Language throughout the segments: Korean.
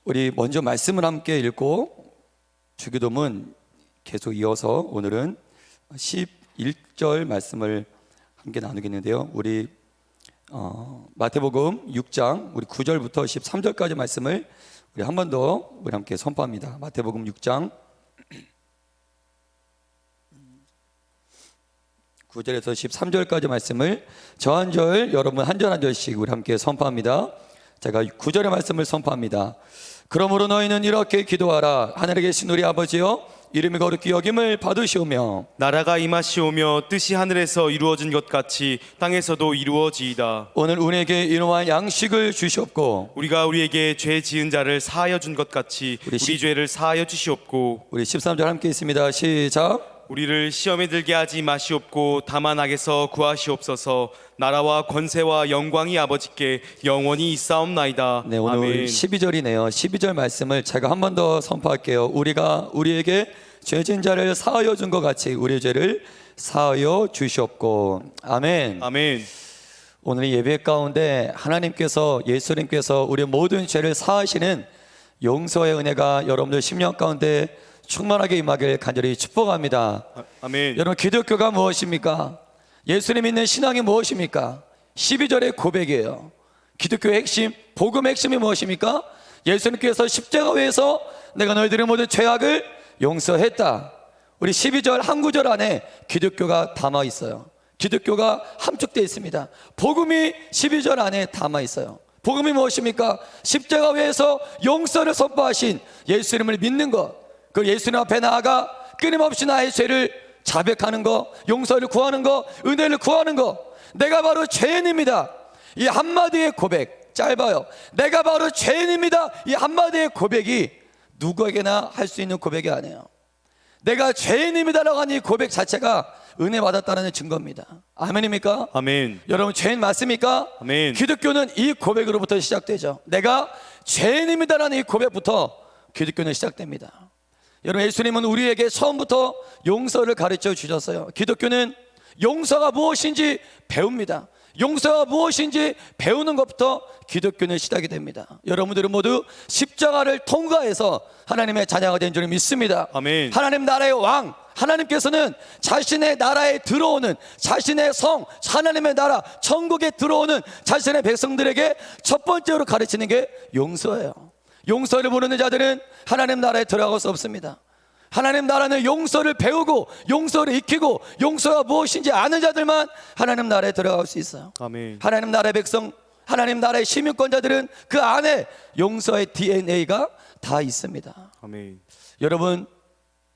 우리 먼저 말씀을 함께 읽고 주기도문 계속 이어서 오늘은 11절 말씀을 함께 나누겠는데요. 우리 마태복음 6장 우리 9절부터 13절까지 말씀을 우리 한 번 더 우리 함께 선포합니다. 마태복음 6장 9절에서 13절까지 말씀을 저 한 절 여러분 한 절 한 절씩 우리 함께 선포합니다. 제가 9절의 말씀을 선포합니다. 그러므로 너희는 이렇게 기도하라. 하늘에 계신 우리 아버지여, 이름이 거룩히 여김을 받으시오며 나라가 임하시오며 뜻이 하늘에서 이루어진 것 같이 땅에서도 이루어지이다. 오늘 우리에게 일용할 양식을 주시옵고 우리가 우리에게 죄 지은 자를 사하여 준 것 같이 우리 죄를 사하여 주시옵고 우리 13절 함께 있습니다. 시작. 우리를 시험에 들게 하지 마시옵고 다만 악에서 구하시옵소서. 나라와 권세와 영광이 아버지께 영원히 있사옵나이다. 네, 오늘 아멘. 12절이네요. 12절 말씀을 제가 한 번 더 선포할게요. 우리가 우리에게 죄진 자를 사하여 준 것 같이 우리의 죄를 사하여 주시옵고. 아멘. 아멘. 오늘 예배 가운데 하나님께서, 예수님께서 우리 모든 죄를 사하시는 용서의 은혜가 여러분들 심령 가운데 충만하게 임하길 간절히 축복합니다. 아멘. 여러분, 기독교가 무엇입니까? 예수님 믿는 신앙이 무엇입니까? 12절의 고백이에요. 기독교의 핵심, 복음의 핵심이 무엇입니까? 예수님께서 십자가에서 내가 너희들의 모든 죄악을 용서했다. 우리 12절 한 구절 안에 기독교가 담아 있어요. 기독교가 함축되어 있습니다. 복음이 12절 안에 담아 있어요. 복음이 무엇입니까? 십자가에서 용서를 선포하신 예수님을 믿는 것, 그 예수님 앞에 나아가 끊임없이 나의 죄를 자백하는 것, 용서를 구하는 것, 은혜를 구하는 것. 내가 바로 죄인입니다. 이 한마디의 고백, 짧아요. 내가 바로 죄인입니다. 이 한마디의 고백이 누구에게나 할 수 있는 고백이 아니에요. 내가 죄인입니다라고 하는 이 고백 자체가 은혜 받았다는 증거입니다. 아멘입니까? 아멘. 여러분, 죄인 맞습니까? 아멘. 기독교는 이 고백으로부터 시작되죠. 내가 죄인입니다라는 이 고백부터 기독교는 시작됩니다. 여러분, 예수님은 우리에게 처음부터 용서를 가르쳐 주셨어요. 기독교는 용서가 무엇인지 배웁니다. 용서가 무엇인지 배우는 것부터 기독교는 시작이 됩니다. 여러분들은 모두 십자가를 통과해서 하나님의 자녀가 된 줄 믿습니다. 아멘. 하나님 나라의 왕, 하나님께서는 자신의 나라에 들어오는, 자신의 성, 하나님의 나라, 천국에 들어오는 자신의 백성들에게 첫 번째로 가르치는 게 용서예요. 용서를 모르는 자들은 하나님 나라에 들어갈 수 없습니다. 하나님 나라는 용서를 배우고 용서를 익히고 용서가 무엇인지 아는 자들만 하나님 나라에 들어갈 수 있어요. 아멘. 하나님 나라의 백성, 하나님 나라의 시민권자들은 그 안에 용서의 DNA가 다 있습니다. 아멘. 여러분,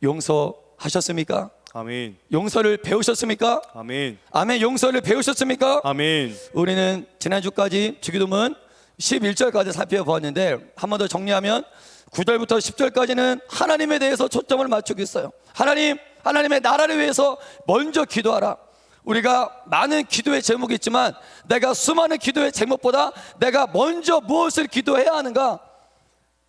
용서하셨습니까? 아멘. 용서를 배우셨습니까? 아멘. 아멘. 용서를 배우셨습니까? 아멘. 우리는 지난주까지 주기도문 11절까지 살펴보았는데 한 번 더 정리하면 9절부터 10절까지는 하나님에 대해서 초점을 맞추고 있어요. 하나님의 나라를 위해서 먼저 기도하라. 우리가 많은 기도의 제목이 있지만 내가 수많은 기도의 제목보다 내가 먼저 무엇을 기도해야 하는가,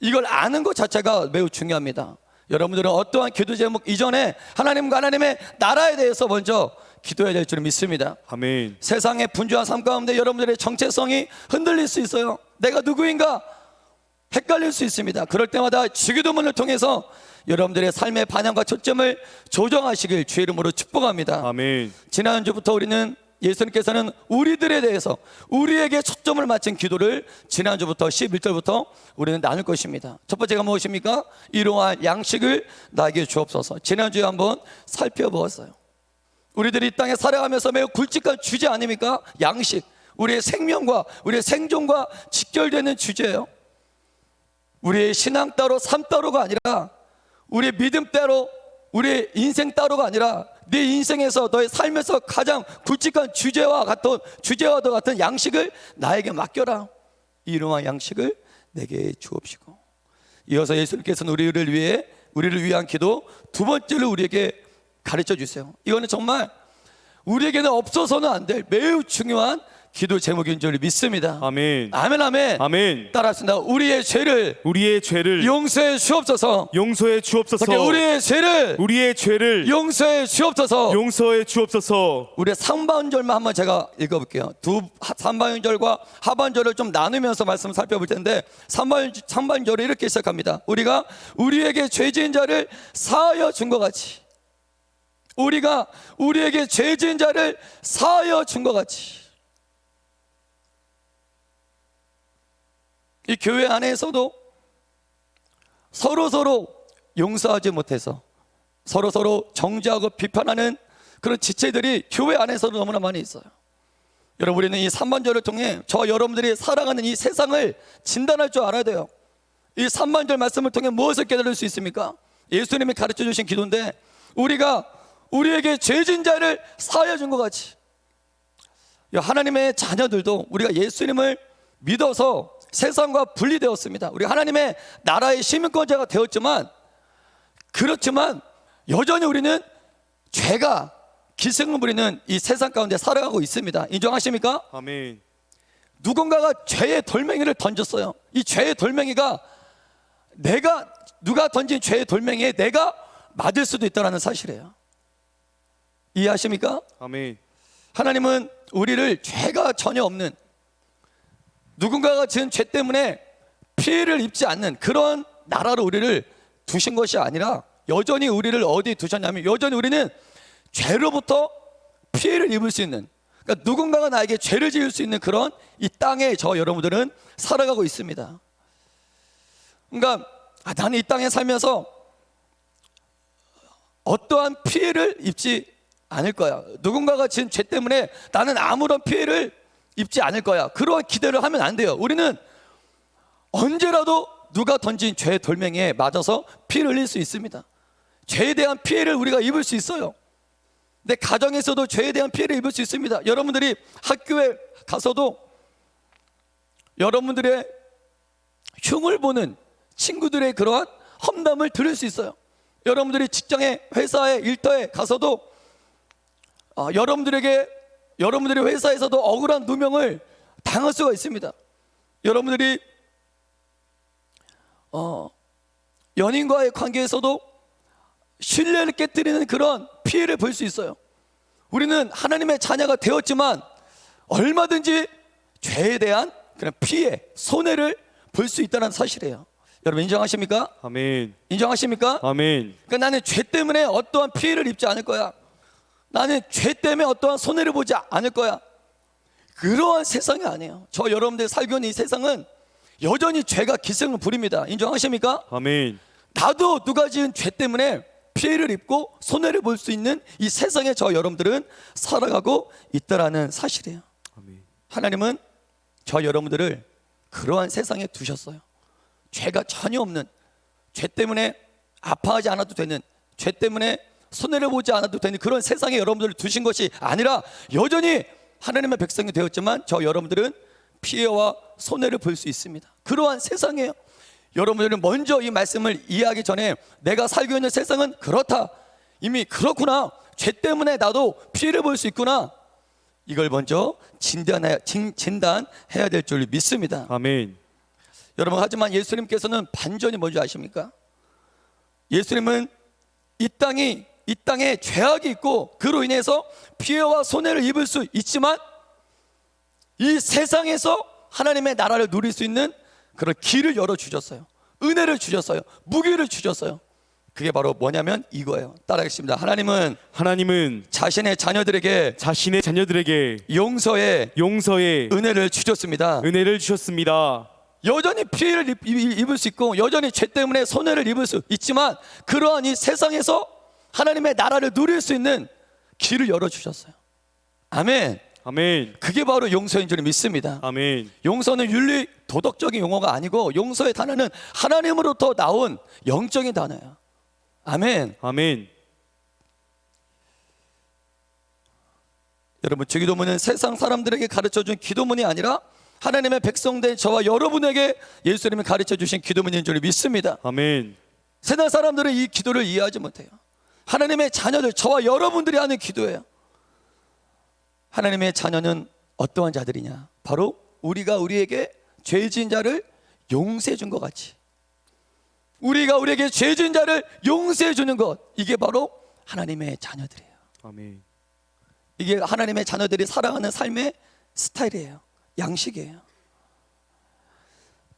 이걸 아는 것 자체가 매우 중요합니다. 여러분들은 어떠한 기도 제목 이전에 하나님과 하나님의 나라에 대해서 먼저 기도해야 될 줄 믿습니다. 아멘. 세상의 분주한 삶 가운데 여러분들의 정체성이 흔들릴 수 있어요. 내가 누구인가 헷갈릴 수 있습니다. 그럴 때마다 주기도문을 통해서 여러분들의 삶의 방향과 초점을 조정하시길 주의 이름으로 축복합니다. 아멘. 지난주부터 우리는 예수님께서는 우리들에 대해서 우리에게 초점을 맞춘 기도를 지난주부터 11절부터 우리는 나눌 것입니다. 첫 번째가 무엇입니까? 일용할 양식을 나에게 주옵소서. 지난주에 한번 살펴보았어요. 우리들이 이 땅에 살아가면서 매우 굵직한 주제 아닙니까? 양식, 우리의 생명과 우리의 생존과 직결되는 주제예요. 우리의 신앙 따로 삶 따로가 아니라 우리의 믿음 따로 우리의 인생 따로가 아니라 네 인생에서 너의 삶에서 가장 굵직한 주제와도 같은 양식을 나에게 맡겨라. 일용할 양식을 내게 주옵시고. 이어서 예수님께서는 우리를 위한 기도 두 번째로 우리에게 가르쳐 주세요. 이거는 정말 우리에게는 없어서는 안 될 매우 중요한 기도 제목인 줄 믿습니다. 아멘. 아멘, 아멘. 아멘. 따라합시다. 우리의 죄를 우리의 죄를 용서해 주옵소서. 용서해 주옵소서. 우리의 죄를 우리의 죄를 용서해 주옵소서. 용서해 주옵소서. 우리 상반절만 한번 제가 읽어볼게요. 상반절과 하반절을 좀 나누면서 말씀을 살펴볼 텐데 상반절을 이렇게 시작합니다. 우리가 우리에게 죄지은 자를 사하여 준 것 같이, 우리가 우리에게 죄지은 자를 사하여 준 것 같이. 이 교회 안에서도 서로 용서하지 못해서 서로 정죄하고 비판하는 그런 지체들이 교회 안에서도 너무나 많이 있어요. 여러분, 우리는 이 3반절을 통해 저와 여러분들이 살아가는 이 세상을 진단할 줄 알아야 돼요. 이 3반절 말씀을 통해 무엇을 깨달을 수 있습니까? 예수님이 가르쳐 주신 기도인데, 우리가 우리에게 죄진 자를 사하여 준 것 같이 하나님의 자녀들도 우리가 예수님을 믿어서 세상과 분리되었습니다. 우리 하나님의 나라의 시민권자가 되었지만, 그렇지만 여전히 우리는 죄가 기승을 부리는 이 세상 가운데 살아가고 있습니다. 인정하십니까? 아멘. 누군가가 죄의 돌멩이를 던졌어요. 이 죄의 돌멩이가 누가 던진 죄의 돌멩이에 내가 맞을 수도 있다는 사실이에요. 이해하십니까? 아멘. 하나님은 우리를 죄가 전혀 없는, 누군가가 지은 죄 때문에 피해를 입지 않는 그런 나라로 우리를 두신 것이 아니라, 여전히 우리를 어디에 두셨냐면, 여전히 우리는 죄로부터 피해를 입을 수 있는, 그러니까 누군가가 나에게 죄를 지을 수 있는 그런 이 땅에 저 여러분들은 살아가고 있습니다. 그러니까 나는 이 땅에 살면서 어떠한 피해를 입지 않을 거야, 누군가가 지은 죄 때문에 나는 아무런 피해를 입지 않을 거야, 그러한 기대를 하면 안 돼요. 우리는 언제라도 누가 던진 죄의 돌멩이에 맞아서 피를 흘릴 수 있습니다. 죄에 대한 피해를 우리가 입을 수 있어요. 내 가정에서도 죄에 대한 피해를 입을 수 있습니다. 여러분들이 학교에 가서도 여러분들의 흉을 보는 친구들의 그러한 험담을 들을 수 있어요. 여러분들이 직장에, 회사에, 일터에 가서도 여러분들의 회사에서도 억울한 누명을 당할 수가 있습니다. 여러분들이 연인과의 관계에서도 신뢰를 깨뜨리는 그런 피해를 볼 수 있어요. 우리는 하나님의 자녀가 되었지만 얼마든지 죄에 대한 그런 피해, 손해를 볼 수 있다는 사실이에요. 여러분, 인정하십니까? 아멘. 인정하십니까? 아멘. 그러니까 나는 죄 때문에 어떠한 피해를 입지 않을 거야, 나는 죄 때문에 어떠한 손해를 보지 않을 거야, 그러한 세상이 아니에요. 저 여러분들 살고 있는 이 세상은 여전히 죄가 기승을 부립니다. 인정하십니까? 아멘. 나도 누가 지은 죄 때문에 피해를 입고 손해를 볼 수 있는 이 세상에 저 여러분들은 살아가고 있다라는 사실이에요. 아멘. 하나님은 저 여러분들을 그러한 세상에 두셨어요. 죄가 전혀 없는, 죄 때문에 아파하지 않아도 되는, 죄 때문에 손해를 보지 않아도 되는 그런 세상에 여러분들을 두신 것이 아니라, 여전히 하나님의 백성이 되었지만 저 여러분들은 피해와 손해를 볼 수 있습니다. 그러한 세상이에요. 여러분들은 먼저 이 말씀을 이해하기 전에 내가 살고 있는 세상은 그렇다, 이미 그렇구나, 죄 때문에 나도 피해를 볼 수 있구나, 이걸 먼저 진단해야 될 줄 믿습니다. 아멘. 여러분, 하지만 예수님께서는 반전이 뭔지 아십니까? 예수님은 이 땅에 죄악이 있고 그로 인해서 피해와 손해를 입을 수 있지만, 이 세상에서 하나님의 나라를 누릴 수 있는 그런 길을 열어주셨어요. 은혜를 주셨어요. 무기를 주셨어요. 그게 바로 뭐냐면 이거예요. 따라하겠습니다. 하나님은 자신의 자녀들에게 용서의 은혜를 주셨습니다. 은혜를 주셨습니다. 여전히 피해를 입을 수 있고 여전히 죄 때문에 손해를 입을 수 있지만, 그러한 이 세상에서 하나님의 나라를 누릴 수 있는 길을 열어주셨어요. 아멘. 아멘. 그게 바로 용서인 줄 믿습니다. 아멘. 용서는 윤리 도덕적인 용어가 아니고, 용서의 단어는 하나님으로부터 나온 영적인 단어예요. 아멘. 아멘. 여러분, 주기도문은 세상 사람들에게 가르쳐준 기도문이 아니라 하나님의 백성된 저와 여러분에게 예수님이 가르쳐 주신 기도문인 줄 믿습니다. 아멘. 세상 사람들은 이 기도를 이해하지 못해요. 하나님의 자녀들, 저와 여러분들이 하는 기도예요. 하나님의 자녀는 어떠한 자들이냐? 바로 우리가 우리에게 죄 지은 자를 용서해 준 것 같이, 우리가 우리에게 죄 지은 자를 용서해 주는 것, 이게 바로 하나님의 자녀들이에요. 아멘. 이게 하나님의 자녀들이 살아가는 삶의 스타일이에요. 양식이에요.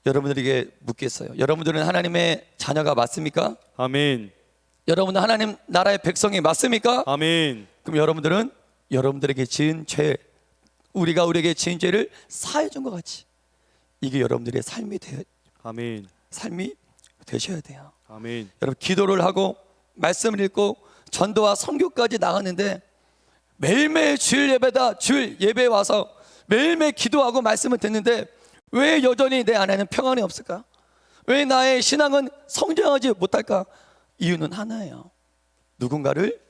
여러분들에게 묻겠어요. 여러분들은 하나님의 자녀가 맞습니까? 아멘. 여러분은 하나님 나라의 백성이 맞습니까? 아멘. 그럼 여러분들은 여러분들에게 지은 죄, 우리가 우리에게 지은 죄를 사해 준 것 같이, 이게 여러분들의 삶이 되셔야 돼요. 아멘. 여러분, 기도를 하고 말씀을 읽고 전도와 선교까지 나가는데 매일매일 주일 예배에 와서 매일매일 기도하고 말씀을 듣는데 왜 여전히 내 안에는 평안이 없을까? 왜 나의 신앙은 성장하지 못할까? 이유는 하나예요. 누군가를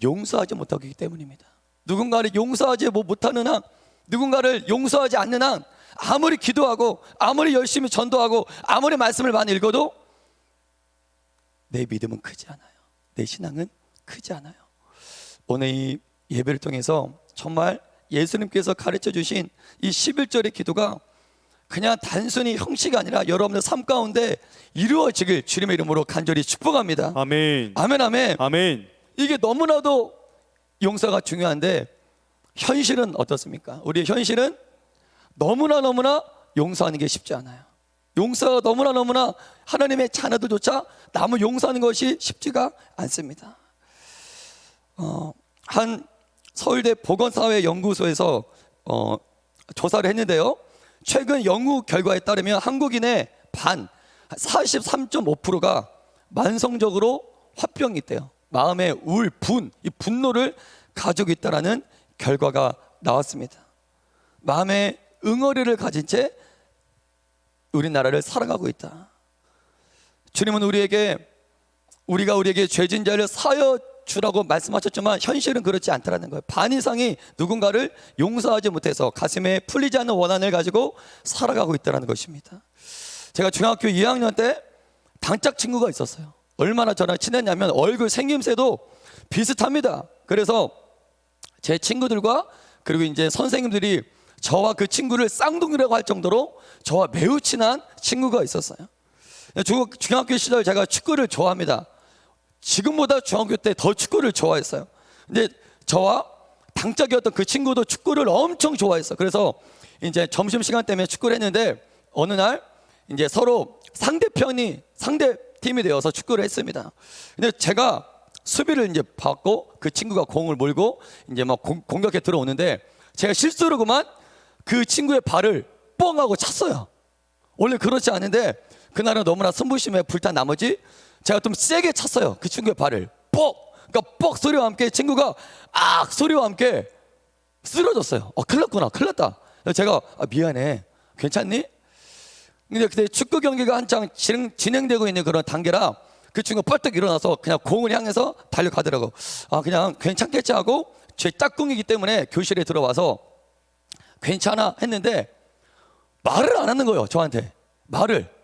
용서하지 못하기 때문입니다. 누군가를 용서하지 못하는 한, 누군가를 용서하지 않는 한, 아무리 기도하고 아무리 열심히 전도하고 아무리 말씀을 많이 읽어도 내 믿음은 크지 않아요. 내 신앙은 크지 않아요. 오늘 이 예배를 통해서 정말 예수님께서 가르쳐 주신 이 11절의 기도가 그냥 단순히 형식이 아니라 여러분의 삶 가운데 이루어지길 주님의 이름으로 간절히 축복합니다. 아멘. 아멘, 아멘. 아멘. 이게 너무나도 용서가 중요한데 현실은 어떻습니까? 우리의 현실은 너무나 용서하는 게 쉽지 않아요. 용서가 너무나 하나님의 자녀들조차 남을 용서하는 것이 쉽지가 않습니다. 한 서울대 보건사회연구소에서 조사를 했는데요, 최근 연구 결과에 따르면 한국인의 반 43.5%가 만성적으로 화병이 있대요. 마음의 우울, 이 분노를 가지고 있다는 결과가 나왔습니다. 마음의 응어리를 가진 채 우리나라를 살아가고 있다. 주님은 우리가 우리에게 죄진 자를 사여 주라고 말씀하셨지만 현실은 그렇지 않다라는 거예요. 반 이상이 누군가를 용서하지 못해서 가슴에 풀리지 않는 원한을 가지고 살아가고 있다는 것입니다. 제가 중학교 2학년 때 단짝 친구가 있었어요. 얼마나 저랑 친했냐면 얼굴 생김새도 비슷합니다. 그래서 제 친구들과 그리고 이제 선생님들이 저와 그 친구를 쌍둥이라고 할 정도로 저와 매우 친한 친구가 있었어요. 중학교 시절 제가 축구를 좋아합니다. 지금보다 중학교 때 더 축구를 좋아했어요. 근데 저와 당짝이었던 그 친구도 축구를 엄청 좋아했어요. 그래서 이제 점심시간 때문에 축구를 했는데 어느 날 이제 서로 상대 팀이 되어서 축구를 했습니다. 근데 제가 수비를 이제 받고 그 친구가 공을 몰고 이제 막 공격에 들어오는데 제가 실수로 그만 그 친구의 발을 뻥 하고 찼어요. 원래 그렇지 않은데 그날은 너무나 승부심에 불탄 나머지 제가 좀 세게 찼어요. 그 친구의 발을 뻑! 그러니까 뻑 소리와 함께 친구가 악 소리와 함께 쓰러졌어요. 큰일 났다. 제가 미안해, 괜찮니? 근데 그때 축구 경기가 한창 진행되고 있는 그런 단계라 그 친구가 뻘떡 일어나서 그냥 공을 향해서 달려가더라고. 그냥 괜찮겠지 하고 제 짝꿍이기 때문에 교실에 들어와서 괜찮아 했는데 말을 안 하는 거예요. 저한테 말을.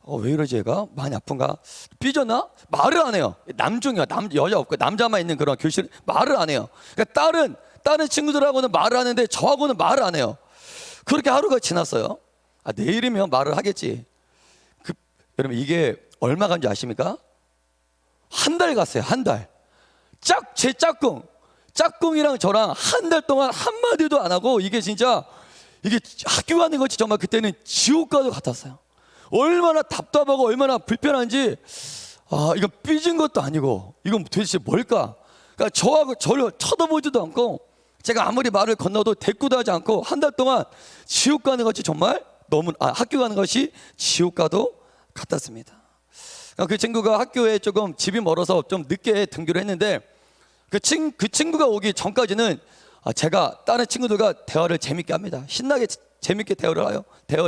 왜 이러지 얘가? 많이 아픈가? 삐졌나? 말을 안 해요. 남중이야. 여자 없고 남자만 있는 그런 교실, 말을 안 해요. 그러니까 다른 친구들하고는 말을 하는데 저하고는 말을 안 해요. 그렇게 하루가 지났어요. 내일이면 말을 하겠지. 여러분 이게 얼마 간지 아십니까? 한 달 갔어요. 한 달. 제 짝꿍이랑 저랑 한 달 동안 한마디도 안 하고 이게 학교 가는 것이 정말 그때는 지옥과도 같았어요. 얼마나 답답하고 얼마나 불편한지. 이건 삐진 것도 아니고 이건 도대체 뭘까? 그러니까 저하고 저를 쳐다보지도 않고 제가 아무리 말을 건너도 대꾸도 하지 않고 한 달 동안 지옥 가는 것이 정말 학교 가는 것이 지옥과도 같았습니다. 그러니까 그 친구가 학교에 조금 집이 멀어서 좀 늦게 등교를 했는데 그 친구가 오기 전까지는 제가 다른 친구들과 대화를 재밌게 합니다. 신나게 재밌게 대화를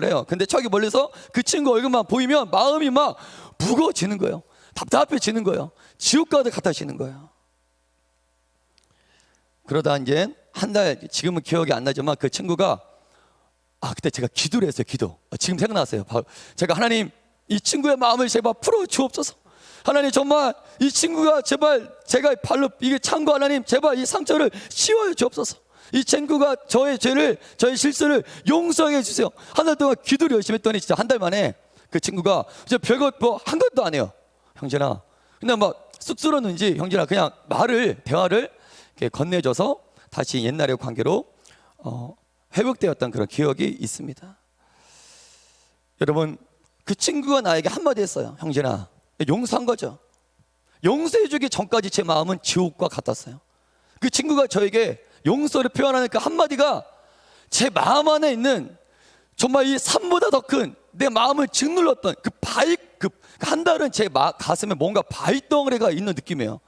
해요. 근데 저기 멀리서 그 친구 얼굴만 보이면 마음이 막 무거워지는 거예요. 답답해지는 거예요. 지옥과도 같아지는 거예요. 그러다 이제 한 달, 지금은 기억이 안 나지만 그 친구가 그때 제가 기도를 했어요. 기도. 지금 생각났어요. 제가 하나님 이 친구의 마음을 제발 풀어 주옵소서. 하나님 정말 이 친구가 제발 제가 발로 이게 찬 거 하나님 제발 이 상처를 씌워 주옵소서. 이 친구가 저의 죄를, 저의 실수를 용서하게 해주세요. 한 달 동안 기도를 열심히 했더니 진짜 한 달 만에 그 친구가 이제 별것 뭐 한 것도 안 해요. 형제나, 그냥 막 쑥스러웠는지 형제나 그냥 대화를 이렇게 건네줘서 다시 옛날의 관계로 회복되었던 그런 기억이 있습니다. 여러분, 그 친구가 나에게 한마디 했어요. 형제나, 용서한 거죠. 용서해주기 전까지 제 마음은 지옥과 같았어요. 그 친구가 저에게 용서를 표현하는 그 한마디가 제 마음 안에 있는 정말 이 산보다 더 큰 내 마음을 짓눌렀던 그 한 달은 제 가슴에 뭔가 바위덩어리가 있는 느낌이에요.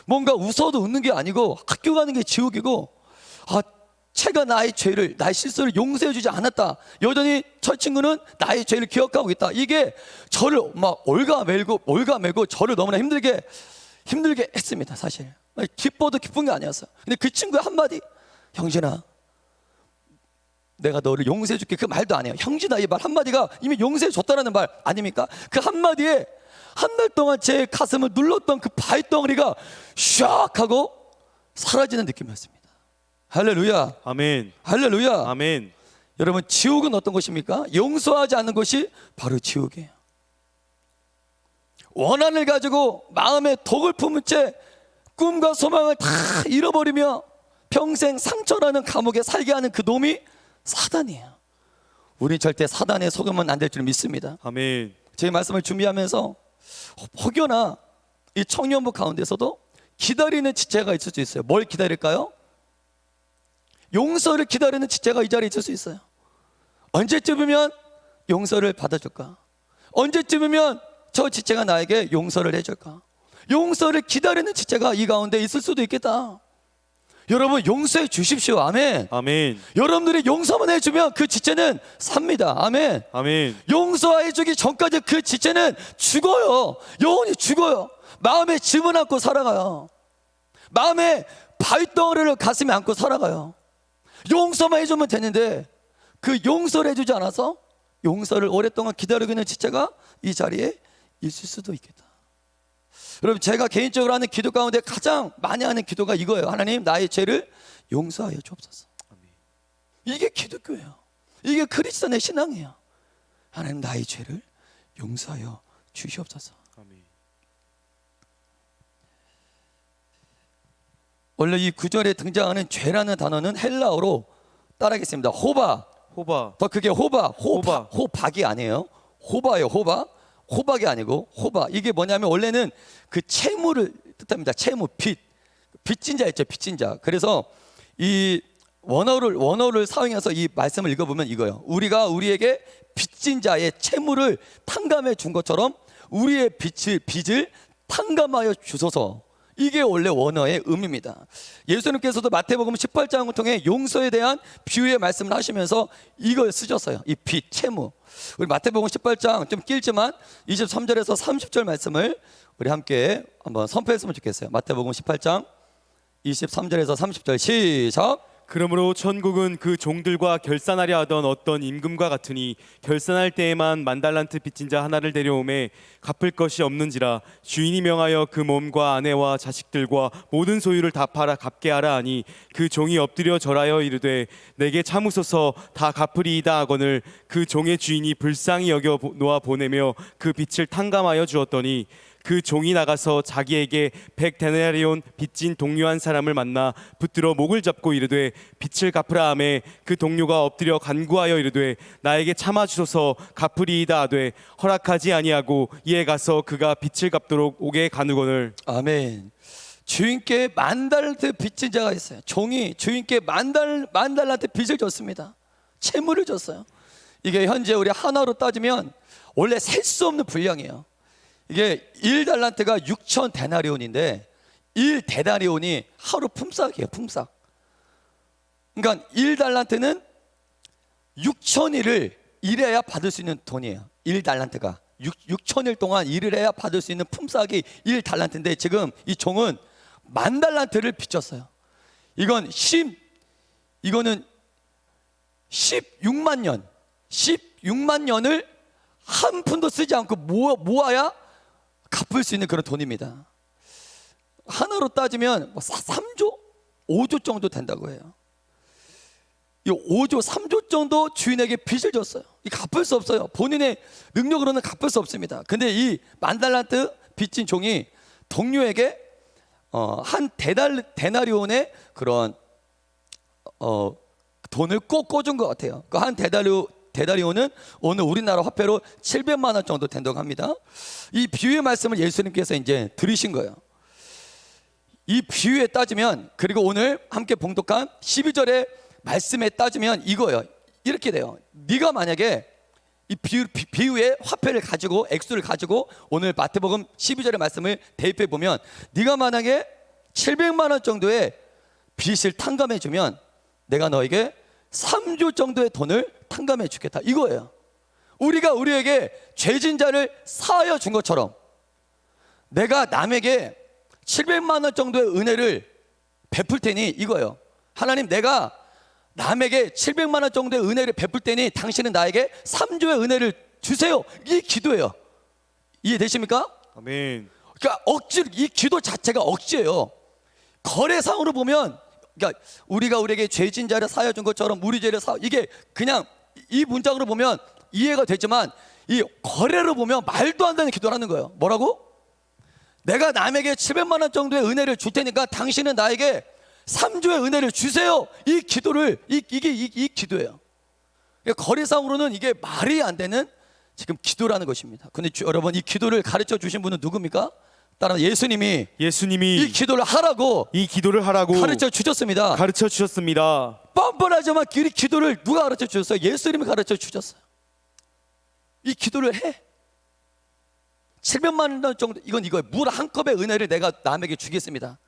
뭔가 웃어도 웃는 게 아니고 학교 가는 게 지옥이고, 제가 나의 죄를, 나의 실수를 용서해주지 않았다. 여전히 저 친구는 나의 죄를 기억하고 있다. 이게 저를 막 올가매고 저를 너무나 힘들게 했습니다. 사실 기뻐도 기쁜 게 아니었어요. 근데 그 친구의 한마디, 형진아, 내가 너를 용서해줄게, 그 말도 안 해요. 형진아, 이 말 한마디가 이미 용서해줬다라는 말 아닙니까? 그 한마디에 한 달 동안 제 가슴을 눌렀던 그 바위덩어리가 샥 하고 사라지는 느낌이었습니다. 할렐루야. 아멘. 할렐루야. 아멘. 여러분, 지옥은 어떤 곳입니까? 용서하지 않는 것이 바로 지옥이에요. 원한을 가지고 마음에 독을 품은 채 꿈과 소망을 다 잃어버리며 평생 상처라는 감옥에 살게 하는 그 놈이 사단이에요. 우리 절대 사단에 속으면 안 될 줄 믿습니다. 아멘. 제 말씀을 준비하면서 혹여나 이 청년부 가운데서도 기다리는 지체가 있을 수 있어요. 뭘 기다릴까요? 용서를 기다리는 지체가 이 자리에 있을 수 있어요. 언제쯤이면 용서를 받아줄까? 언제쯤이면 저 지체가 나에게 용서를 해줄까? 용서를 기다리는 지체가 이 가운데 있을 수도 있겠다. 여러분, 용서해 주십시오. 아멘. 아멘. 여러분들이 용서만 해주면 그 지체는 삽니다. 아멘. 아멘. 용서해주기 전까지 그 지체는 죽어요. 영원히 죽어요. 마음에 짐을 안고 살아가요. 마음에 바위덩어리를 가슴에 안고 살아가요. 용서만 해주면 되는데 그 용서를 해주지 않아서 용서를 오랫동안 기다리고 있는 지체가 이 자리에 있을 수도 있겠다. 여러분, 제가 개인적으로 하는 기도 가운데 가장 많이 하는 기도가 이거예요. 하나님, 나의 죄를 용서하여 주옵소서. 이게 기독교예요. 이게 크리스천의 신앙이에요. 하나님, 나의 죄를 용서하여 주시옵소서. 아멘. 원래 이 구절에 등장하는 죄라는 단어는 헬라어로 따라하겠습니다. 호바. 더 크게 호박이 아니에요. 호바예요. 호박이 아니고 호바. 이게 뭐냐면 원래는 그 채무를 뜻합니다. 채무, 빚진 자 있죠. 빚진 자. 그래서 이 원어를 사용해서 이 말씀을 읽어보면 이거예요. 우리가 우리에게 빚진 자의 채무를 탕감해 준 것처럼 우리의 빚을 탕감하여 주소서. 이게 원래 원어의 의미입니다. 예수님께서도 마태복음 18장을 통해 용서에 대한 비유의 말씀을 하시면서 이걸 쓰셨어요. 이 빚, 채무. 우리 마태복음 18장 좀 길지만 23절에서 30절 말씀을 우리 함께 한번 선포했으면 좋겠어요. 마태복음 18장 23절에서 30절 시작. 그러므로 천국은 그 종들과 결산하려 하던 어떤 임금과 같으니 결산할 때에만 10,000달란트 빚진 자 하나를 데려오매 갚을 것이 없는지라 주인이 명하여 그 몸과 아내와 자식들과 모든 소유를 다 팔아 갚게 하라 하니 그 종이 엎드려 절하여 이르되 내게 참으소서 다 갚으리이다 하거늘 그 종의 주인이 불쌍히 여겨 놓아 보내며 그 빚을 탕감하여 주었더니 그 종이 나가서 자기에게 100데나리온 빚진 동료 한 사람을 만나 붙들어 목을 잡고 이르되 빚을 갚으라 하매 그 동료가 엎드려 간구하여 이르되 나에게 참아주소서 갚으리이다 하되 허락하지 아니하고 이에 가서 그가 빚을 갚도록 옥에 가누거늘. 아멘. 주인께 10,000달란트 빚진 자가 있어요. 종이 주인께 10,000달란트 빚을 졌습니다. 채무를 졌어요. 이게 현재 우리 하나로 따지면 원래 셀 수 없는 분량이에요. 이게 1달란트가 6,000데나리온인데 1데나리온이 하루 품삯이에요. 품삯. 그러니까 1달란트는 6,000일을 일해야 받을 수 있는 돈이에요. 1달란트가 6,000일 동안 일을 해야 받을 수 있는 품삯이 1달란트인데 지금 이 종은 10,000달란트를 빚졌어요. 이거는 16만 년을 한 푼도 쓰지 않고 모아야 갚을 수 있는 그런 돈입니다. 하나로 따지면 3조, 5조 정도 된다고 해요. 이 5조 3조 정도 주인에게 빚을 졌어요. 이 갚을 수 없어요. 본인의 능력으로는 갚을 수 없습니다. 근데 이 만달란트 빚진 종이 동료에게 한 데나리온의 그런 돈을 꼭 꿔준 것 같아요. 그 한 데나리온은 오늘 우리나라 화폐로 700만 원 정도 된다고 합니다. 이 비유의 말씀을 예수님께서 이제 들으신 거예요. 이 비유에 따지면, 그리고 오늘 함께 봉독한 12절의 말씀에 따지면 이거예요. 이렇게 돼요. 네가 만약에 이 비유의 화폐를 가지고, 액수를 가지고 오늘 마태복음 12절의 말씀을 대입해 보면, 네가 만약에 700만 원 정도의 빚을 탕감해 주면 내가 너에게 3조 정도의 돈을 탕감해 주겠다, 이거예요. 우리가 우리에게 죄진 자를 사하여 준 것처럼 내가 남에게 700만 원 정도의 은혜를 베풀 테니, 이거예요. 하나님, 내가 남에게 700만 원 정도의 은혜를 베풀 테니 당신은 나에게 3조의 은혜를 주세요. 이 기도예요. 이해되십니까? 아멘. 그러니까 억지로, 이 기도 자체가 억지예요. 거래상으로 보면, 그러니까 우리가 우리에게 죄진 자를 사하여 준 것처럼 우리 죄를 이게 그냥 이 문장으로 보면 이해가 되지만, 이 거래로 보면 말도 안 되는 기도를 하는 거예요. 뭐라고? 내가 남에게 700만 원 정도의 은혜를 줄 테니까 당신은 나에게 3조의 은혜를 주세요. 이 기도를, 이 기도예요. 그러니까 거래상으로는 이게 말이 안 되는 지금 기도라는 것입니다. 근데 여러분, 이 기도를 가르쳐 주신 분은 누굽니까? 따라 예수님이 이 기도를 하라고 가르쳐 주셨습니다. 가르쳐 주셨습니다. 뻔뻔하지만 이 기도를 누가 가르쳐 주셨어요? 예수님이 가르쳐 주셨어요. 이 기도를 해. 700만 원 정도, 이거예요. 물 한 컵의 은혜를 내가 남에게 주겠습니다.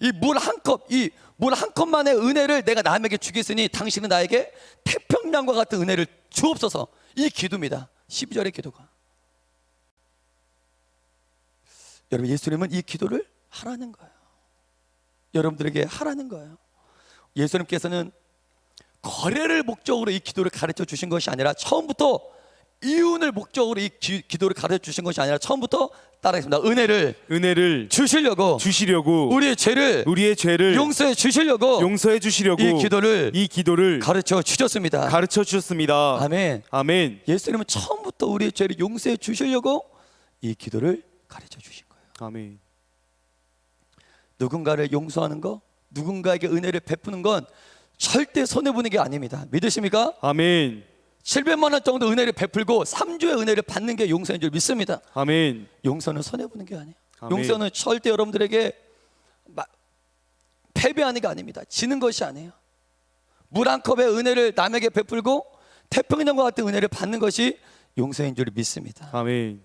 이 물 한 컵만의 은혜를 내가 남에게 주겠으니 당신은 나에게 태평양과 같은 은혜를 주옵소서. 이 기도입니다. 12절의 기도가. 여러분, 예수님은 이 기도를 하라는 거예요. 여러분들에게 하라는 거예요. 예수님께서는 거래를 목적으로 이 기도를 가르쳐 주신 것이 아니라, 처음부터 이윤을 목적으로 이 기도를 가르쳐 주신 것이 아니라, 처음부터 따라하겠습니다. 은혜를 주시려고 우리의 죄를 용서해 주시려고 이 기도를 가르쳐 주셨습니다. 아멘. 예수님은 처음부터 우리의 죄를 용서해 주시려고 이 기도를 가르쳐 주신 거예요. 아멘. 누군가를 용서하는 거, 누군가에게 은혜를 베푸는 건 절대 손해보는 게 아닙니다. 믿으십니까? 아멘. 700만 원 정도 은혜를 베풀고 3조의 은혜를 받는 게 용서인 줄 믿습니다. 아멘. 용서는 손해보는 게 아니에요. 아멘. 용서는 절대 여러분들에게 패배하는 게 아닙니다. 지는 것이 아니에요. 물 한 컵의 은혜를 남에게 베풀고 태평양과 같은 은혜를 받는 것이 용서인 줄 믿습니다. 아멘.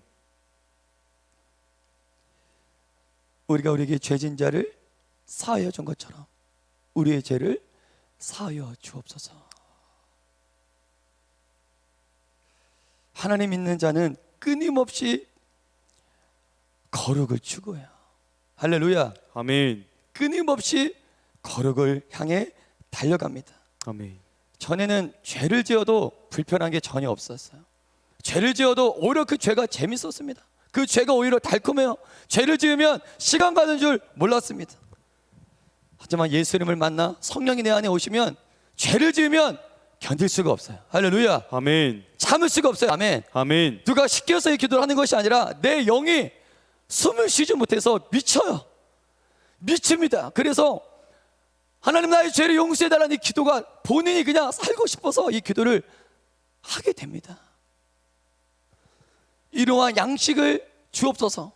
우리가 우리에게 죄진 자를 사하여 준 것처럼 우리의 죄를 사하여 주옵소서. 하나님 믿는 자는 끊임없이 거룩을 추구해요. 할렐루야. 아멘. 끊임없이 거룩을 향해 달려갑니다. 아멘. 전에는 죄를 지어도 불편한 게 전혀 없었어요. 죄를 지어도 오히려 그 죄가 재밌었습니다. 그 죄가 오히려 달콤해요. 죄를 지으면 시간 가는 줄 몰랐습니다. 하지만 예수님을 만나 성령이 내 안에 오시면 죄를 지으면 견딜 수가 없어요. 할렐루야. 아멘. 참을 수가 없어요. 아멘. 아멘. 누가 시켜서 이 기도를 하는 것이 아니라 내 영이 숨을 쉬지 못해서 미쳐요. 미칩니다. 그래서 하나님, 나의 죄를 용서해달라는 이 기도가 본인이 그냥 살고 싶어서 이 기도를 하게 됩니다. 이러한 양식을 주옵소서.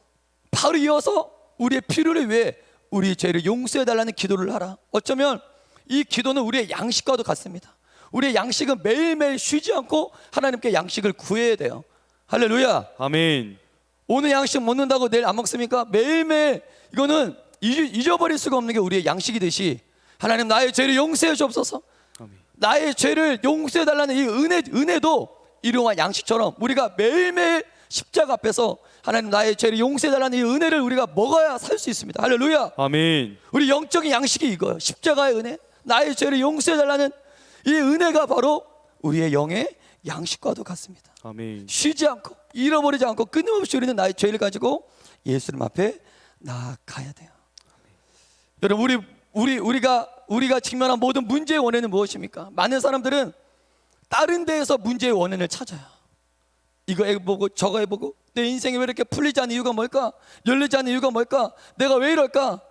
바로 이어서 우리의 필요를 위해 우리 죄를 용서해달라는 기도를 하라. 어쩌면 이 기도는 우리의 양식과도 같습니다. 우리의 양식은 매일매일 쉬지 않고 하나님께 양식을 구해야 돼요. 할렐루야. 아멘. 오늘 양식 먹는다고 내일 안 먹습니까? 매일매일 이거는 잊어버릴 수가 없는 게 우리의 양식이듯이, 하나님, 나의 죄를 용서해 주옵소서. 아멘. 나의 죄를 용서해 달라는 이 은혜도 이러한 양식처럼 우리가 매일매일 십자가 앞에서 하나님, 나의 죄를 용서해 달라는 이 은혜를 우리가 먹어야 살 수 있습니다. 할렐루야. 아멘. 우리 영적인 양식이 이거예요. 십자가의 은혜, 나의 죄를 용서해 달라는 이 은혜가 바로 우리의 영의 양식과도 같습니다. 아멘. 쉬지 않고 잃어버리지 않고 끊임없이 우리는 나의 죄를 가지고 예수님 앞에 나아가야 돼요. 여러분, 우리가 우리가 직면한 모든 문제의 원인은 무엇입니까? 많은 사람들은 다른 데에서 문제의 원인을 찾아요. 이거 해보고 저거 해보고 내 인생이 왜 이렇게 풀리지 않는 이유가 뭘까? 열리지 않는 이유가 뭘까? 내가 왜 이럴까?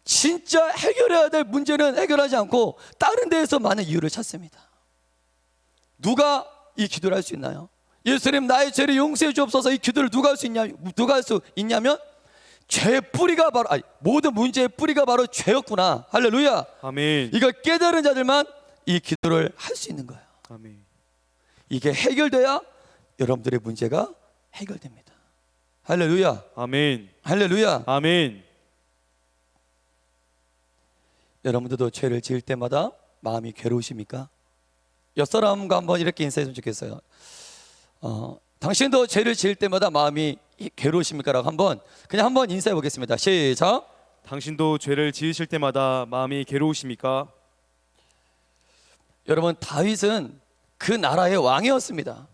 진짜 해결해야 될 문제는 해결하지 않고 다른 데에서 많은 이유를 찾습니다. 누가 이 기도를 할 수 있나요? 예수님 나의 죄를 용서해 주옵소서. 이 기도를 누가 할 수 있냐면 죄의 뿌리가 바로 모든 문제의 뿌리가 바로 죄였구나. 할렐루야. 아멘. 이걸 깨달은 자들만 이 기도를 할 수 있는 거예요. 아멘. 이게 해결돼야 여러분들의 문제가 해결됩니다. 할렐루야. 아멘. 할렐루야. 아멘. 여러분들도 죄를 지을 때마다 마음이 괴로우십니까? 옆사람과 한번 이렇게 인사했으면 좋겠어요. 당신도 죄를 지을 때마다 마음이 괴로우십니까? 라고 한번 인사해 보겠습니다. 시작. 당신도 죄를 지으실 때마다 마음이 괴로우십니까? 여러분, 다윗은 그 나라의 왕이었습니다.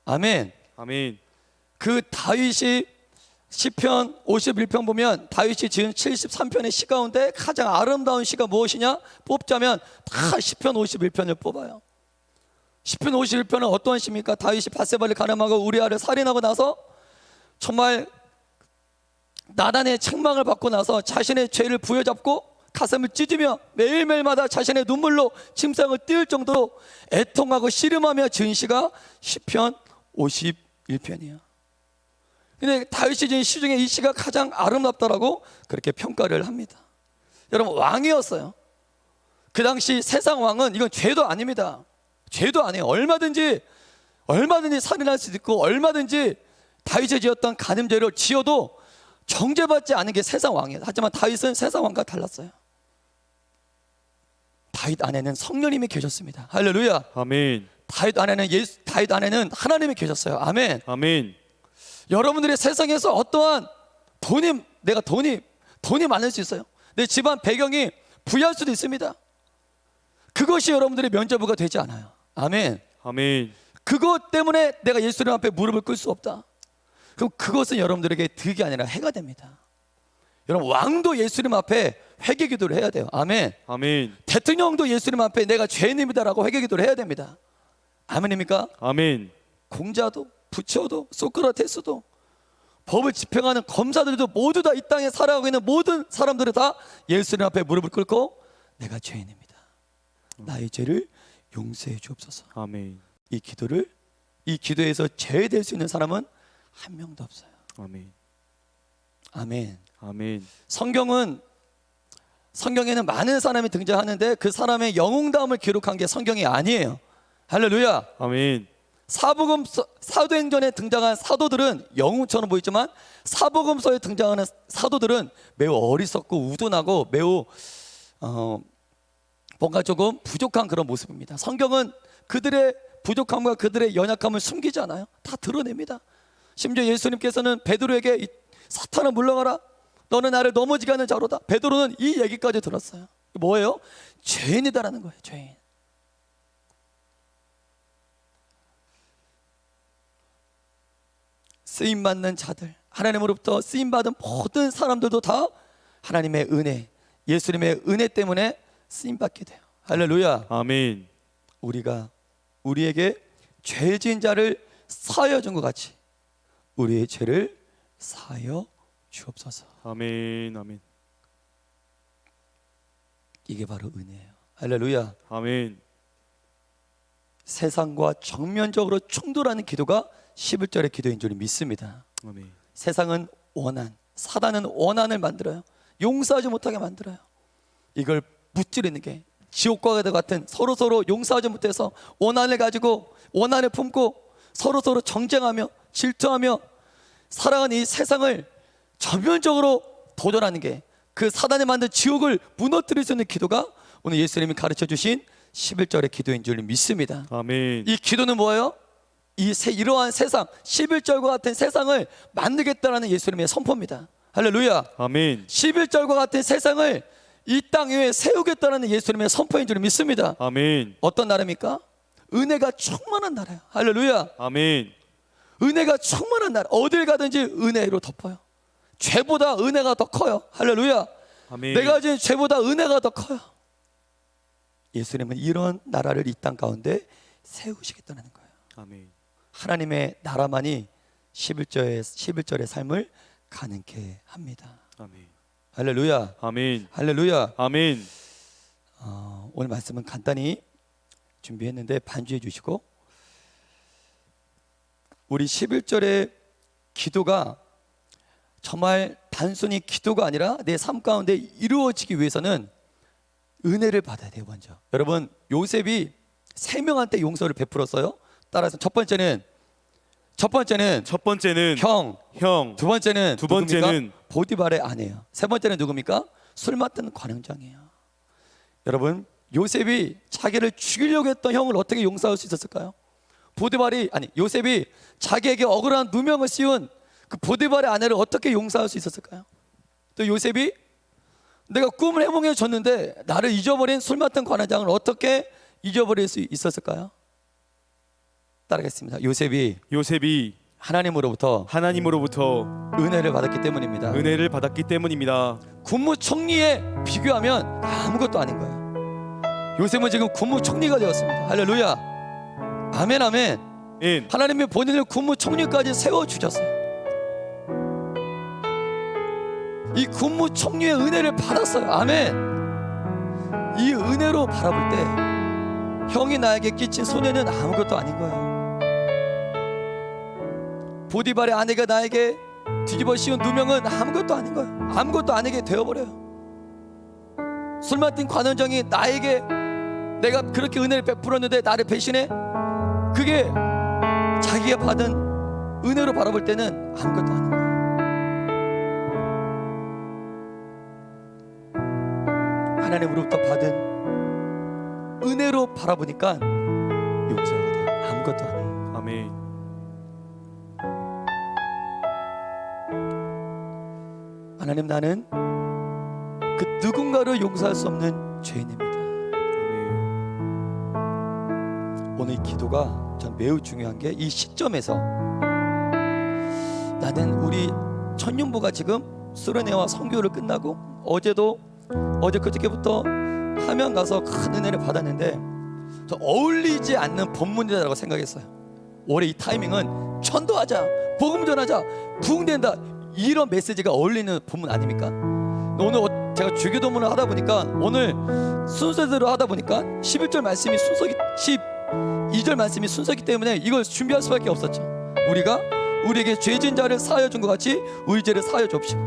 아멘. 아멘. 그 다윗이 시편 51편 보면 다윗이 지은 73편의 시 가운데 가장 아름다운 시가 무엇이냐 뽑자면 다 시편 51편을 뽑아요. 시편 51편은 어떠한 시입니까? 다윗이 밧세바를 가늠하고 우리아를 살인하고 나서 정말 나단의 책망을 받고 나서 자신의 죄를 부여잡고 가슴을 찢으며 매일매일마다 자신의 눈물로 침상을 띄울 정도로 애통하고 씨름하며 지은 시가 시편 51편이에요. 근데 다윗이 지은 시 중에 이 시가 가장 아름답다라고 그렇게 평가를 합니다. 여러분, 왕이었어요. 그 당시 세상 왕은 이건 죄도 아닙니다. 죄도 아니에요. 얼마든지 살인할 수도 있고 얼마든지 다윗이 지었던 간음죄를 지어도 정죄받지 않은 게 세상 왕이에요. 하지만 다윗은 세상 왕과 달랐어요. 다윗 안에는 성령님이 계셨습니다. 할렐루야. 아멘. 다윗 안에는 하나님이 계셨어요. 아멘. 아멘. 여러분들의 세상에서 어떠한 돈이 많을 수 있어요. 내 집안 배경이 부유할 수도 있습니다. 그것이 여러분들의 면죄부가 되지 않아요. 아멘. 아멘. 그것 때문에 내가 예수님 앞에 무릎을 꿇을 수 없다. 그럼 그것은 여러분들에게 득이 아니라 해가 됩니다. 여러분, 왕도 예수님 앞에 회개 기도를 해야 돼요. 아멘. 아멘. 대통령도 예수님 앞에 내가 죄인입니다라고 회개 기도를 해야 됩니다. 아멘입니까? 아멘. 공자도 부처도 소크라테스도 법을 집행하는 검사들도 모두 다 이 땅에 살아가고 있는 모든 사람들은 다 예수님 앞에 무릎을 꿇고 내가 죄인입니다. 나의 죄를 용서해 주옵소서. 아멘. 이 기도에서 제외될 수 있는 사람은 한 명도 없어요. 아멘. 아멘. 아멘. 성경에는 많은 사람이 등장하는데 그 사람의 영웅다움을 기록한 게 성경이 아니에요. 할렐루야. 아멘. 사도행전에 등장한 사도들은 영웅처럼 보이지만 사복음서에 등장하는 사도들은 매우 어리석고 우둔하고 매우 뭔가 조금 부족한 그런 모습입니다. 성경은 그들의 부족함과 그들의 연약함을 숨기지 않아요. 다 드러냅니다. 심지어 예수님께서는 베드로에게 사탄아 물러가라, 너는 나를 넘어지게 하는 자로다. 베드로는 이 얘기까지 들었어요. 뭐예요? 죄인이다라는 거예요. 죄인. 쓰임받는 자들, 하나님으로부터 쓰임받은 모든 사람들도 다 하나님의 은혜, 예수님의 은혜 때문에 쓰임받게 돼요. 할렐루야. 아멘. 우리가 우리에게 죄 지은 자를 사하여 준 것 같이 우리의 죄를 사하여 주옵소서. 아멘. 아멘. 이게 바로 은혜예요. 할렐루야. 아멘. 세상과 정면적으로 충돌하는 기도가 11절의 기도인 줄 믿습니다. 아멘. 세상은 사단은 원한을 만들어요. 용서하지 못하게 만들어요. 이걸 무찌르는 게 지옥과 같은 서로 용서하지 못해서 원한을 가지고 원한을 품고 서로 정쟁하며 질투하며 살아가는 이 세상을 전면적으로 도전하는 게 그 사단이 만든 지옥을 무너뜨릴 수 있는 기도가 오늘 예수님이 가르쳐 주신 11절의 기도인 줄 믿습니다. 아멘. 이 기도는 뭐예요? 이러한 세상 11절과 같은 세상을 만들겠다라는 예수님의 선포입니다. 할렐루야. 아멘. 11절과 같은 세상을 이 땅 위에 세우겠다라는 예수님의 선포인 줄 믿습니다. 아멘. 어떤 나라입니까? 은혜가 충만한 나라예요. 할렐루야. 아멘. 은혜가 충만한 나라. 어딜 가든지 은혜로 덮어요. 죄보다 은혜가 더 커요. 할렐루야. 아멘. 내가 가진 죄보다 은혜가 더 커요. 예수님은 이런 나라를 이 땅 가운데 세우시겠다는 거예요. 아멘. 하나님의 나라만이 11절의 삶을 가능케 합니다. 아멘. 할렐루야. 아멘. 할렐루야. 아멘. 오늘 말씀은 간단히 준비했는데 반주해 주시고, 우리 11절의 기도가 정말 단순히 기도가 아니라 내 삶 가운데 이루어지기 위해서는 은혜를 받아야 돼요. 먼저 여러분, 요셉이 3명한테 용서를 베풀었어요. 따라서 첫 번째는 형, 두 번째는 누굽니까? 보디발의 아내예요. 세 번째는 누굽니까? 술 맡은 관원장이에요. 여러분, 요셉이 자기를 죽이려고 했던 형을 어떻게 용서할 수 있었을까요? 요셉이 자기에게 억울한 누명을 씌운 그 보디발의 아내를 어떻게 용서할 수 있었을까요? 또 요셉이 내가 꿈을 해몽해 줬는데 나를 잊어버린 술 맡은 관원장을 어떻게 잊어버릴 수 있었을까요? 따라하겠습니다. 요셉이 하나님으로부터 은혜를 받았기 때문입니다. 국무총리에 비교하면 아무것도 아닌 거예요. 요셉은 지금 국무총리가 되었습니다. 할렐루야. 아멘, 아멘. 하나님이 본인을 국무총리까지 세워주셨어요. 이 국무총리의 은혜를 받았어요. 아멘. 이 은혜로 바라볼 때 형이 나에게 끼친 손해는 아무것도 아닌 거예요. 보디발의 아내가 나에게 뒤집어 씌운 누명은 아무것도 아닌 거예요. 아무것도 아니게 되어버려요. 술 맡은 관원장이 나에게 내가 그렇게 은혜를 베풀었는데 나를 배신해? 그게 자기가 받은 은혜로 바라볼 때는 아무것도 아닌 거예요. 하나님으로부터 받은 은혜로 바라보니까 용서가 돼요. 아무것도 아니에요. 아멘. 하나님, 나는 그 누군가를 용서할 수 없는 죄인입니다. 오늘 이 기도가 전 매우 중요한 게, 이 시점에서 나는 우리 천년부가 지금 수련회와 선교를 끝나고 어제 그저께부터 하면 가서 큰 은혜를 받았는데 저 어울리지 않는 본문이라고 생각했어요. 올해 이 타이밍은 전도하자, 복음 전하자, 부흥된다, 이런 메시지가 어울리는 본문 아닙니까? 오늘 제가 주기도문을 하다 보니까, 오늘 순서대로 하다 보니까 11절 말씀이 순서기, 12절 말씀이 순서기 때문에 이걸 준비할 수밖에 없었죠. 우리가 우리에게 죄진 자를 사하여 준 것 같이 우리 죄를 사하여 줍시고,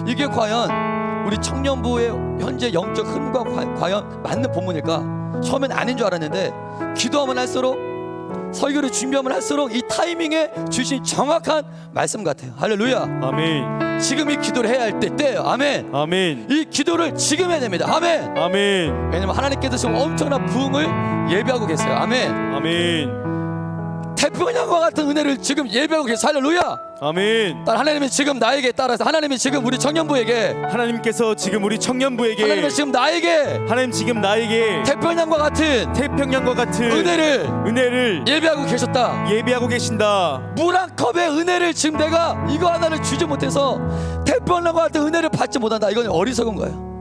이게 과연 우리 청년부의 현재 영적 흐름과 과연 맞는 본문일까? 처음엔 아닌 줄 알았는데 기도하면 할수록, 설교를 준비하면 할수록 이 타이밍에 주신 정확한 말씀 같아요. 할렐루야. 아멘. 지금 이 기도를 해야 할 때예요. 아멘. 아멘. 이 기도를 지금 해야 됩니다. 아멘. 아멘. 왜냐면 하나님께서 지금 엄청난 부흥을 예비하고 계세요. 아멘. 아멘. 태평양과 같은 은혜를 지금 예비하고 계세요. 할렐루야. 아멘. 하나님이 지금 나에게 따라서, 하나님이 지금 우리 청년부에게, 하나님께서 지금 우리 청년부에게, 하나님이 지금 나에게 하나님 지금 나에게 태평양과 같은 은혜를 예비하고 계셨다. 예비하고 계신다. 물 한 컵의 은혜를 지금 내가 이거 하나를 주지 못해서 태평양과 같은 은혜를 받지 못한다. 이건 어리석은 거예요.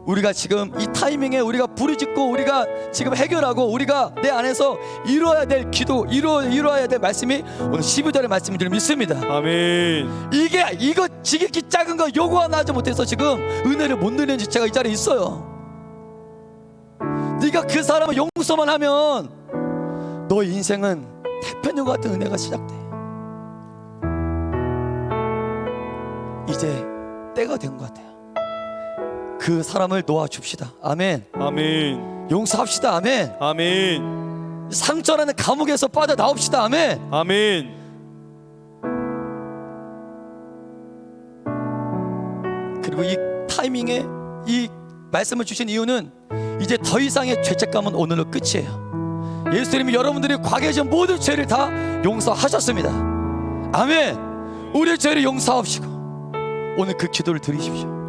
우리가 지금 이 타이밍에 우리가 부르짖고 우리가 지금 해결하고 우리가 내 안에서 이루어야 될 기도, 이루어야 될 말씀이 오늘 12절의 말씀인 줄 믿습니다. 아멘. 이거 지극히 작은 거 요구 하나 하지 못해서 지금 은혜를 못 누리는 제가 이 자리에 있어요. 네가 그 사람을 용서만 하면 너 인생은 태평양 같은 은혜가 시작돼. 이제 때가 된 것 같아요. 그 사람을 놓아줍시다. 아멘. 아멘. 용서합시다. 아멘. 아멘. 상처라는 감옥에서 빠져나옵시다. 아멘. 아멘. 그리고 이 타이밍에 이 말씀을 주신 이유는 이제 더 이상의 죄책감은 오늘로 끝이에요. 예수님이 여러분들이 과거에 진 모든 죄를 다 용서하셨습니다. 아멘. 우리의 죄를 용서하옵시고 오늘 그 기도를 드리십시오.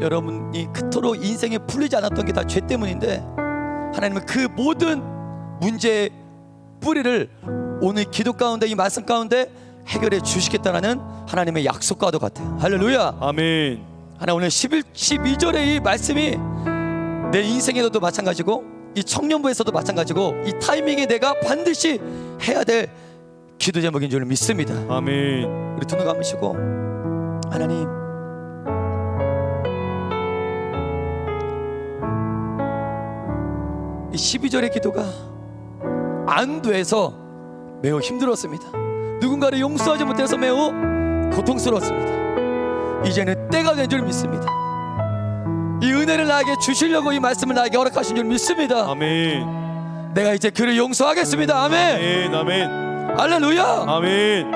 여러분이 그토록 인생에 풀리지 않았던 게 다 죄 때문인데 하나님은 그 모든 문제의 뿌리를 오늘 기도 가운데, 이 말씀 가운데 해결해 주시겠다라는 하나님의 약속과도 같아요. 할렐루야. 아멘. 하나 오늘 12절의 이 말씀이 내 인생에서도 마찬가지고 이 청년부에서도 마찬가지고 이 타이밍에 내가 반드시 해야 될 기도 제목인 줄 믿습니다. 아멘. 우리 두 눈 감으시고 하나님, 이 12절의 기도가 안 돼서 매우 힘들었습니다. 누군가를 용서하지 못해서 매우 고통스러웠습니다. 이제는 때가 된 줄 믿습니다. 이 은혜를 나에게 주시려고 이 말씀을 나에게 허락하신 줄 믿습니다. 아멘. 내가 이제 그를 용서하겠습니다. 아멘. 아멘. 아멘. 할렐루야. 아멘.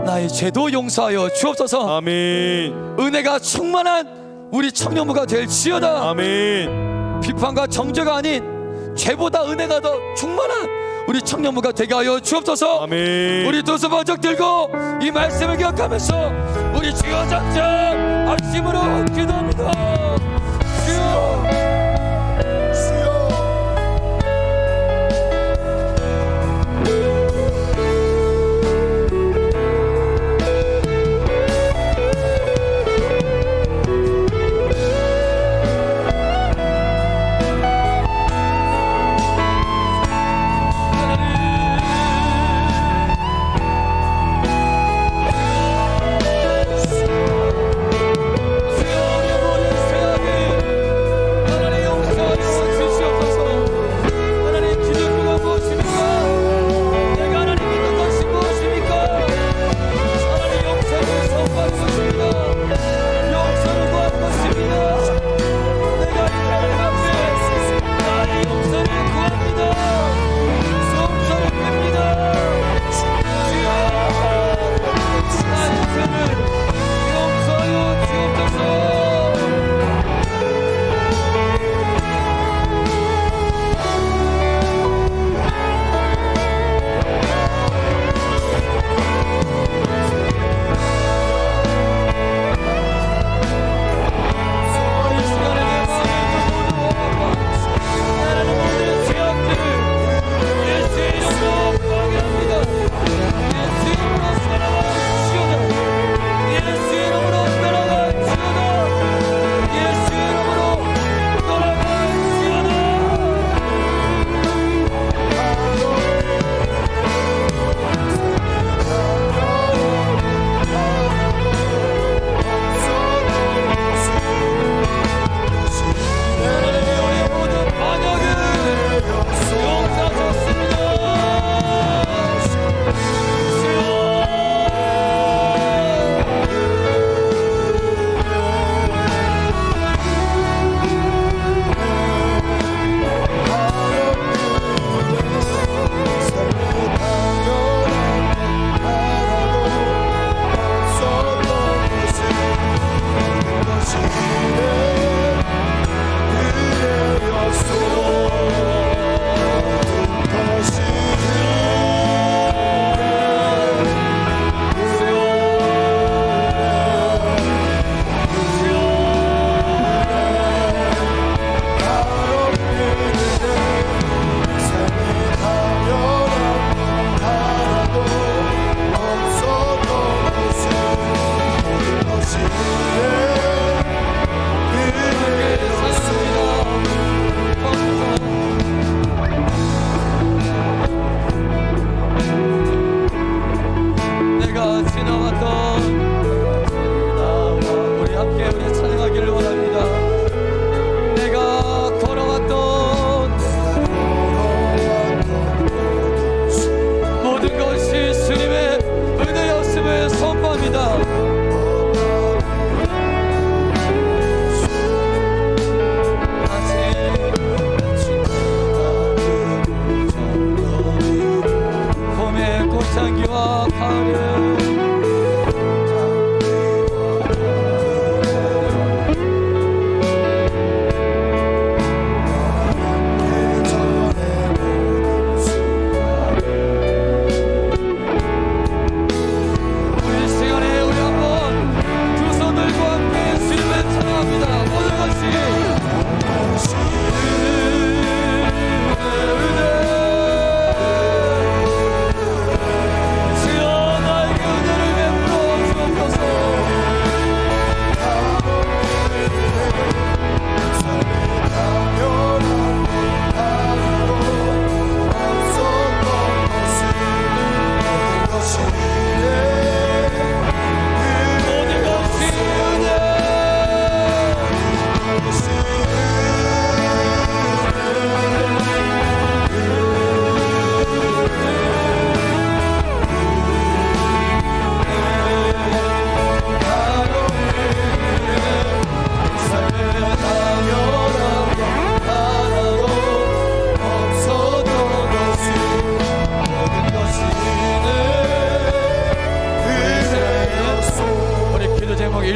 나의 죄도 용서하여 주옵소서. 아멘. 은혜가 충만한 우리 청년부가 될지어다. 아멘. 비판과 정죄가 아닌 죄보다 은혜가 더 충만한 우리 청년부가 되게 하여 주옵소서. 아멘. 우리 두 손 번쩍 들고 이 말씀을 기억하면서 우리 주여 작정 합심으로 기도합니다. 주여.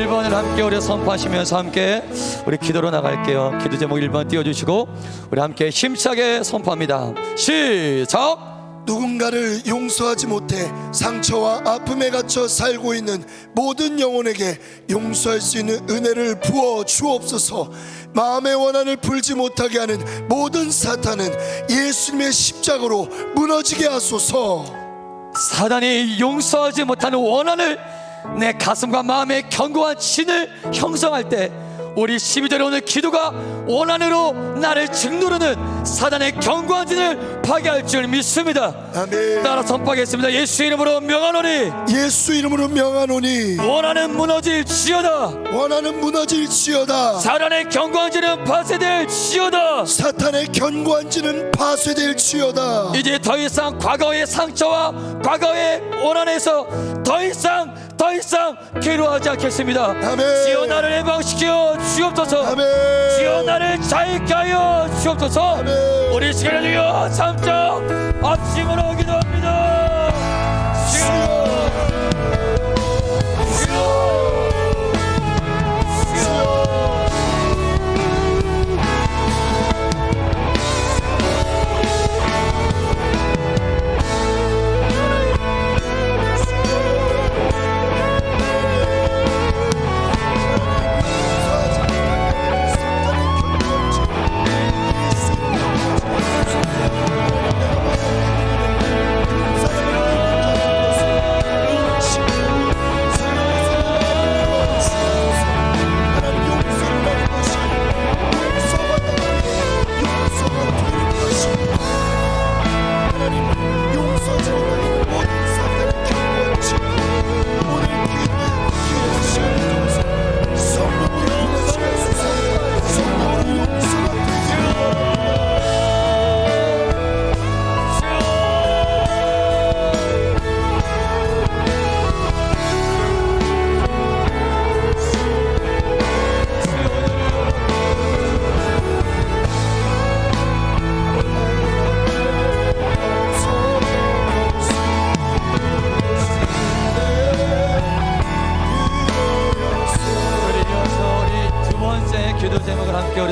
1번을 함께 우리 선포하시면서 함께 우리 기도로 나갈게요. 기도 제목 1번 띄워주시고 우리 함께 힘차게 선포합니다. 시작. 누군가를 용서하지 못해 상처와 아픔에 갇혀 살고 있는 모든 영혼에게 용서할 수 있는 은혜를 부어 주옵소서. 마음의 원한을 풀지 못하게 하는 모든 사탄은 예수님의 십자가로 무너지게 하소서. 사단이 용서하지 못하는 원한을 내 가슴과 마음에 견고한 진을 형성할 때 우리 12절에 오늘 기도가 원한으로 나를 짓누르는 사단의 견고한 진을 파괴할 줄 믿습니다. 아멘. 따라 선포하겠습니다. 예수 이름으로 명하노니 예수 이름으로 명하노니 원한은 무너질지어다. 원한은 무너질지어다. 사단의 견고한 진은 파쇄될지어다. 사탄의 견고한 지는 파쇄될지어다. 이제 더 이상 과거의 상처와 과거의 원한에서 더 이상 괴로워하지 않겠습니다. 아멘. 주여 나를 해방시켜 주옵소서. 아멘. 주여 나를 자유케 하여 주옵소서. 아멘. 우리 시간을 위하여 3점 앞심으로 기도합니다. 주여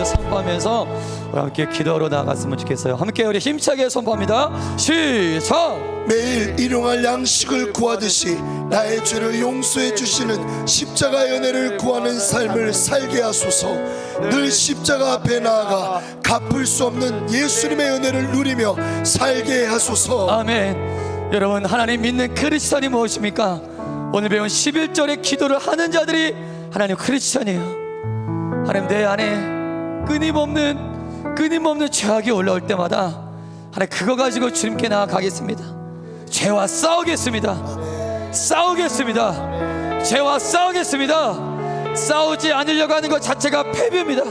선포하면서 우리 함께 기도로 나갔으면 좋겠어요. 함께 우리 힘차게 선포합니다. 시작. 매일 일용할 양식을 구하듯이 나의 죄를 용서해 주시는 십자가의 은혜를 구하는 삶을 살게 하소서. 늘 십자가 앞에 나아가 갚을 수 없는 예수님의 은혜를 누리며 살게 하소서. 아멘. 여러분, 하나님 믿는 크리스천이 무엇입니까? 오늘 배운 11절의 기도를 하는 자들이 하나님 크리스천이에요. 하나님, 내 안에 끊임없는 죄악이 올라올 때마다 하나님 그거 가지고 주님께 나아가겠습니다. 죄와 싸우겠습니다. 죄와 싸우겠습니다. 싸우지 않으려고 하는 것 자체가 패배입니다.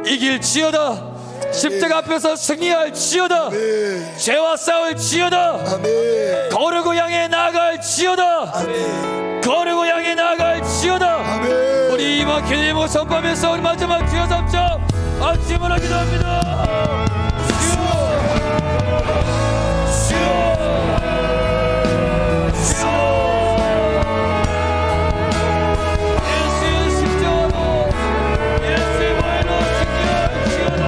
이길지어다. 십자가 앞에서 승리할지어다. 아멘. 죄와 싸울지어다. 아멘. 거룩을 향해 나아갈지어다. 아멘. 거룩을 향해 나아갈지어다. 아멘. 우리 이번 기도를 선포하면서 우리 마지막 주여 3점 안심을 기도합니다. 예수의 십자가로 예수의 보혈로 승리할지어다.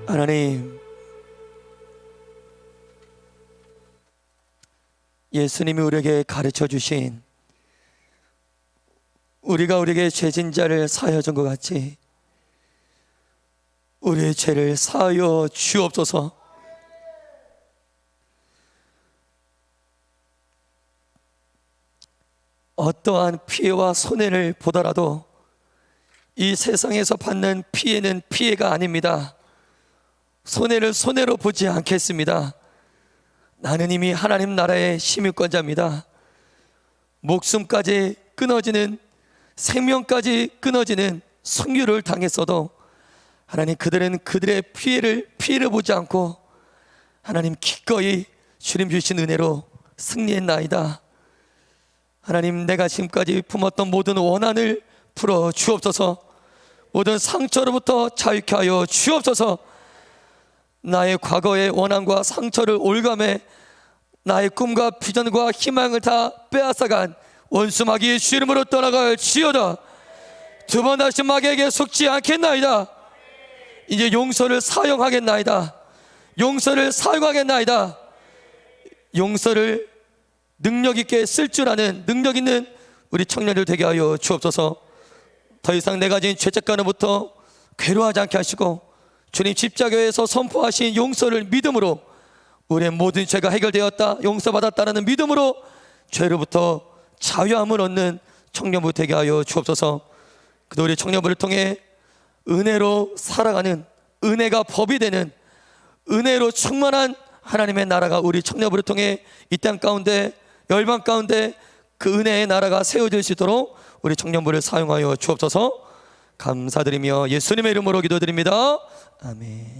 하나님, 예수님이 우리에게 가르쳐 주신 우리가 우리에게 죄진 자를 사하여 준 것 같이 우리의 죄를 사하여 주옵소서. 어떠한 피해와 손해를 보더라도 이 세상에서 받는 피해는 피해가 아닙니다. 손해를 손해로 보지 않겠습니다. 나는 이미 하나님 나라의 시민권자입니다. 목숨까지 끊어지는, 생명까지 끊어지는 순교를 당했어도 하나님, 그들은 그들의 피해를 보지 않고 하나님 기꺼이 주님 주신 은혜로 승리했나이다. 하나님, 내가 지금까지 품었던 모든 원한을 풀어 주옵소서. 모든 상처로부터 자유케 하여 주옵소서. 나의 과거의 원한과 상처를 올감해 나의 꿈과 비전과 희망을 다 빼앗아간 원수 마귀의 주 이름으로 떠나갈 지어다. 두 번 다시 마귀에게 속지 않겠나이다. 이제 용서를 사용하겠나이다. 용서를 사용하겠나이다. 용서를 능력 있게 쓸 줄 아는 능력 있는 우리 청년들 되게 하여 주옵소서. 더 이상 내가 지은 죄책감으로부터 괴로워하지 않게 하시고 주님 십자가에서 선포하신 용서를 믿음으로 우리의 모든 죄가 해결되었다, 용서받았다라는 믿음으로 죄로부터 자유함을 얻는 청년부 되게 하여 주옵소서. 그도 우리 청년부를 통해 은혜로 살아가는, 은혜가 법이 되는, 은혜로 충만한 하나님의 나라가 우리 청년부를 통해 이 땅 가운데, 열방 가운데 그 은혜의 나라가 세워질 수 있도록 우리 청년부를 사용하여 주옵소서. 감사드리며 예수님의 이름으로 기도드립니다. 아멘.